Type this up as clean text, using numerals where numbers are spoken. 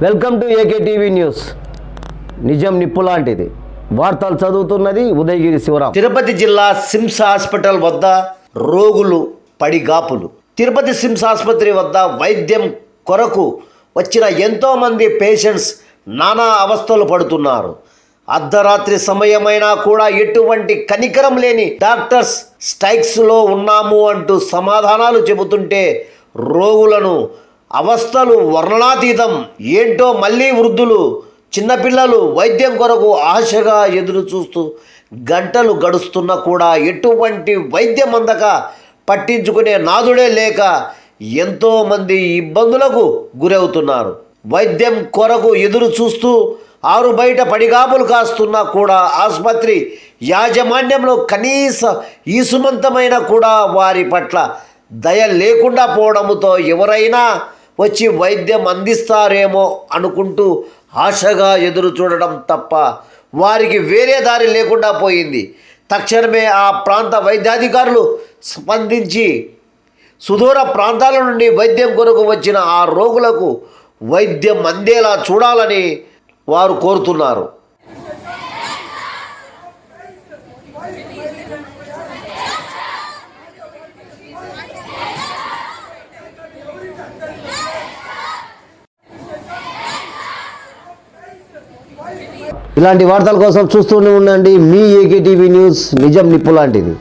Welcome to AK TV news. నిజం నిప్పు లాంటిది. వార్తలు చదువుతున్నది ఉదయగిరి శివరాం. తిరుపతి జిల్లా సిమ్స్ హాస్పిటల్ వద్ద రోగులు పడిగాపులు. తిరుపతి సిమ్స్ ఆసుపత్రి వద్ద వైద్యం కొరకు వచ్చిన ఎంతోమంది పేషెంట్స్ నానా అవస్థలు పడుతున్నారు. అర్ధరాత్రి సమయమైనా కూడా ఎటువంటి కనికరం లేని డాక్టర్స్ స్ట్రైక్స్లో ఉన్నాము అంటూ సమాధానాలు చెబుతుంటే రోగులను అవస్థలు వర్ణనాతీతం. ఏంటో మళ్ళీ వృద్ధులు, చిన్నపిల్లలు వైద్యం కొరకు ఆశగా ఎదురు చూస్తూ గంటలు గడుస్తున్నా కూడా ఎటువంటి వైద్యం అందక పట్టించుకునే నాదుడే లేక ఎంతోమంది ఇబ్బందులకు గురవుతున్నారు. వైద్యం కొరకు ఎదురు చూస్తూ ఆరు బయట పడిగాపులు కాస్తున్నా కూడా ఆసుపత్రి యాజమాన్యంలో కనీస ఈసుమంతమైన కూడా వారి పట్ల దయ లేకుండా పోవడంతో ఎవరైనా వచ్చి వైద్యం అందిస్తారేమో అనుకుంటూ ఆశగా ఎదురు చూడడం తప్ప వారికి వేరే దారి లేకుండా పోయింది. తక్షణమే ఆ ప్రాంత వైద్యాధికారులు స్పందించి సుదూర ప్రాంతాల నుండి వైద్యం కొరకు వచ్చిన ఆ రోగులకు వైద్యం అందేలా చూడాలని వారు కోరుతున్నారు. ఇలాంటి వార్తల కోసం చూస్తూనే ఉండండి మీ ఏకే టీవీ న్యూస్. నిజం నిప్పు లాంటిది.